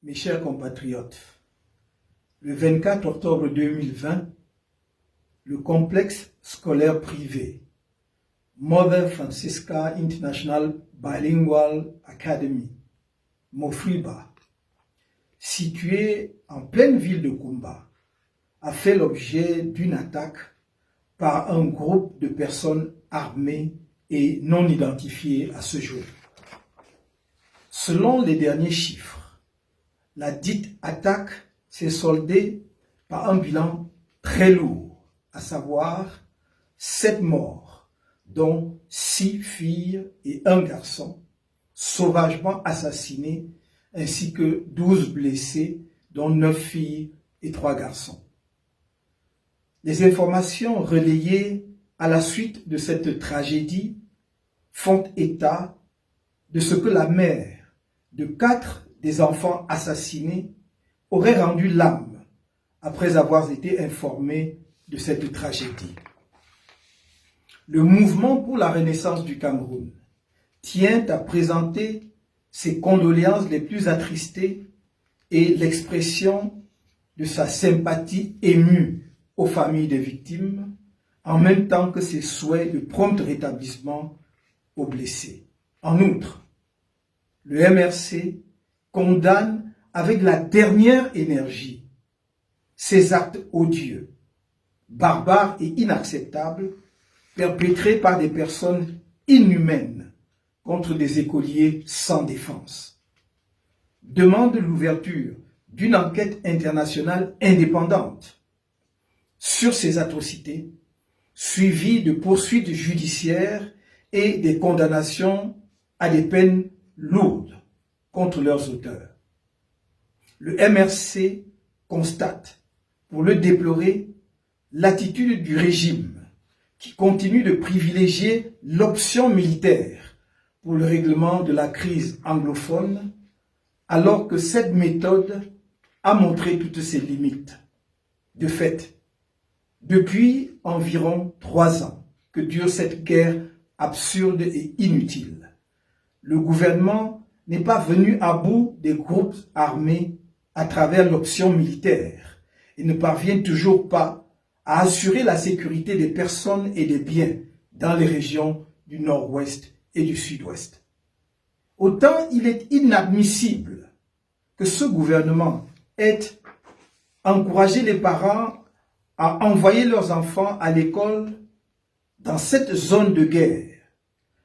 Mes chers compatriotes, le 24 octobre 2020, le complexe scolaire privé Mother Francisca International Bilingual Academy, Mofriba, situé en pleine ville de Kumba, a fait l'objet d'une attaque par un groupe de personnes armées et non identifiées à ce jour. Selon les derniers chiffres, la dite attaque s'est soldée par un bilan très lourd, à savoir 7 morts, dont 6 filles et 1 garçon, sauvagement assassinés, ainsi que 12 blessés, dont 9 filles et 3 garçons. Les informations relayées à la suite de cette tragédie font état de ce que la mère de 4 des enfants assassinés aurait rendu l'âme après avoir été informée de cette tragédie. Le mouvement pour la renaissance du Cameroun tient à présenter ses condoléances les plus attristées et l'expression de sa sympathie émue aux familles des victimes, en même temps que ses souhaits de prompt rétablissement aux blessés. En outre, le MRC condamne avec la dernière énergie ces actes odieux, barbares et inacceptables perpétrés par des personnes inhumaines contre des écoliers sans défense. Demande l'ouverture d'une enquête internationale indépendante sur ces atrocités, suivie de poursuites judiciaires et des condamnations à des peines lourdes contre leurs auteurs. Le MRC constate, pour le déplorer, l'attitude du régime qui continue de privilégier l'option militaire pour le règlement de la crise anglophone, alors que cette méthode a montré toutes ses limites. De fait, depuis environ 3 ans que dure cette guerre absurde et inutile, le gouvernement n'est pas venu à bout des groupes armés à travers l'option militaire et ne parvient toujours pas à assurer la sécurité des personnes et des biens dans les régions du nord-ouest et du sud-ouest. Autant il est inadmissible que ce gouvernement ait encouragé les parents à envoyer leurs enfants à l'école dans cette zone de guerre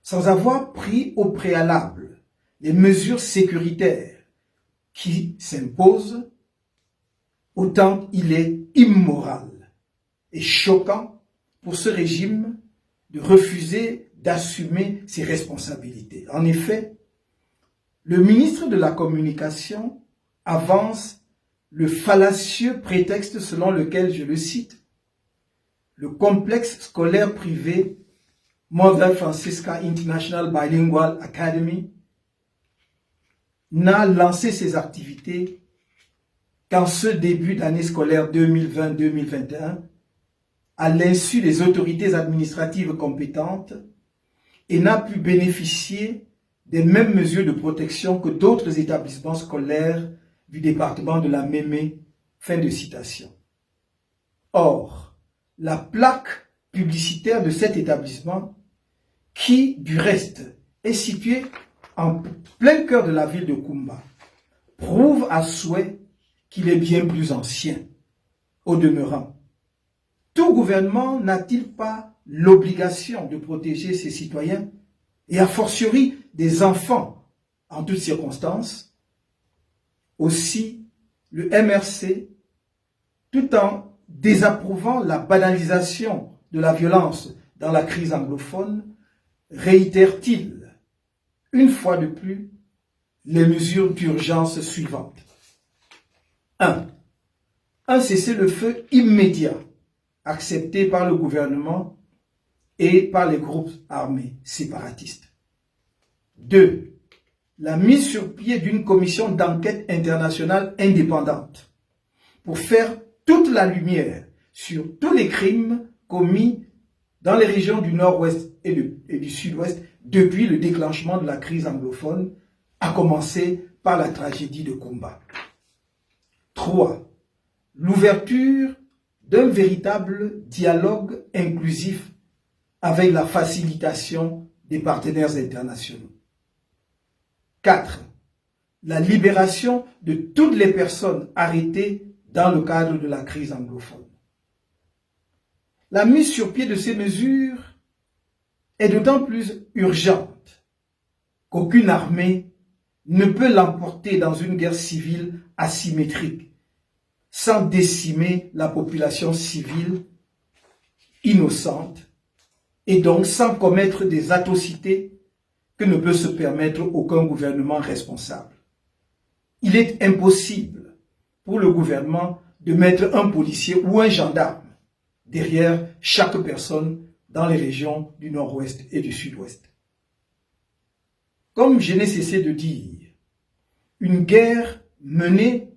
sans avoir pris au préalable les mesures sécuritaires qui s'imposent, autant il est immoral et choquant pour ce régime de refuser d'assumer ses responsabilités. En effet, le ministre de la Communication avance le fallacieux prétexte selon lequel, je le cite, le complexe scolaire privé Mother Francisca International Bilingual Academy n'a lancé ses activités qu'en ce début d'année scolaire 2020-2021, à l'insu des autorités administratives compétentes, et n'a pu bénéficier des mêmes mesures de protection que d'autres établissements scolaires du département de la Mémé. Fin de citation. Or, la plaque publicitaire de cet établissement, qui du reste est situé en plein cœur de la ville de Kumba, prouve à souhait qu'il est bien plus ancien. Au demeurant, tout gouvernement n'a-t-il pas l'obligation de protéger ses citoyens et a fortiori des enfants en toutes circonstances? Aussi, le MRC, tout en désapprouvant la banalisation de la violence dans la crise anglophone, réitère-t-il une fois de plus les mesures d'urgence suivantes. 1. Un cessez-le-feu immédiat accepté par le gouvernement et par les groupes armés séparatistes. 2. La mise sur pied d'une commission d'enquête internationale indépendante pour faire toute la lumière sur tous les crimes commis dans les régions du nord-ouest et du sud-ouest depuis le déclenchement de la crise anglophone, à commencer par la tragédie de Kumba. 3. L'ouverture d'un véritable dialogue inclusif avec la facilitation des partenaires internationaux. 4. La libération de toutes les personnes arrêtées dans le cadre de la crise anglophone. La mise sur pied de ces mesures est d'autant plus urgente qu'aucune armée ne peut l'emporter dans une guerre civile asymétrique sans décimer la population civile innocente et donc sans commettre des atrocités que ne peut se permettre aucun gouvernement responsable. Il est impossible pour le gouvernement de mettre un policier ou un gendarme derrière chaque personne dans les régions du nord-ouest et du sud-ouest. Comme je n'ai cessé de dire, une guerre menée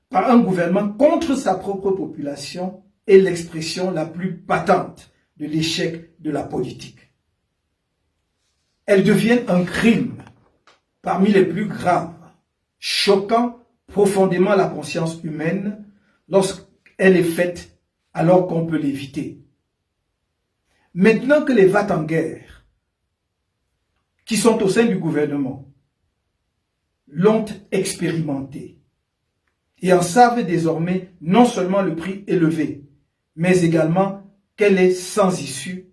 par un gouvernement contre sa propre population est l'expression la plus patente de l'échec de la politique. Elle devient un crime parmi les plus graves, choquant profondément la conscience humaine lorsqu'elle est faite alors qu'on peut l'éviter. Maintenant que les va-t-en-guerre qui sont au sein du gouvernement l'ont expérimenté et en savent désormais non seulement le prix élevé, mais également qu'elle est sans issue,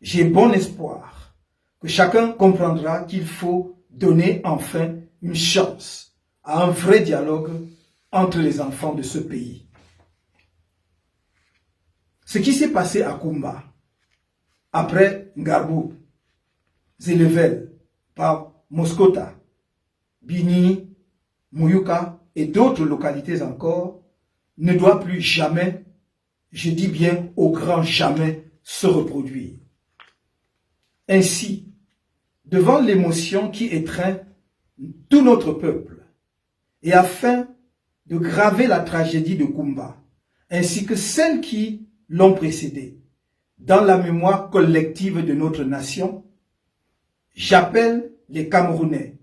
j'ai bon espoir que chacun comprendra qu'il faut donner enfin une chance à un vrai dialogue entre les enfants de ce pays. Ce qui s'est passé à Kumba, après Ngarbou, Zélevel, par Moskota, Bini, Mouyuka et d'autres localités encore, ne doit plus jamais, je dis bien au grand jamais, se reproduire. Ainsi, devant l'émotion qui étreint tout notre peuple, et afin de graver la tragédie de Kumba, ainsi que celles qui l'ont précédée, dans la mémoire collective de notre nation, j'appelle les Camerounais,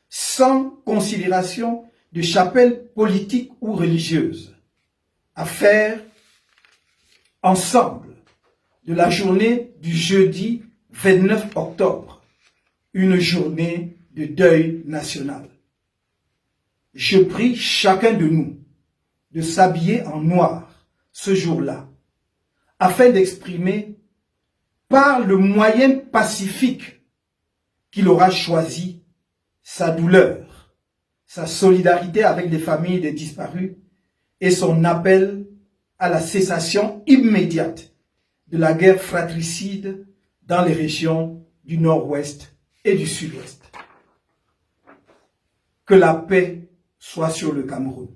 sans considération de chapelle politique ou religieuse, à faire ensemble de la journée du jeudi 29 octobre une journée de deuil national. Je prie chacun de nous de s'habiller en noir ce jour-là, afin d'exprimer par le moyen pacifique qu'il aura choisi sa douleur, sa solidarité avec les familles des disparus et son appel à la cessation immédiate de la guerre fratricide dans les régions du nord-ouest et du sud-ouest. Que la paix soit sur le Cameroun.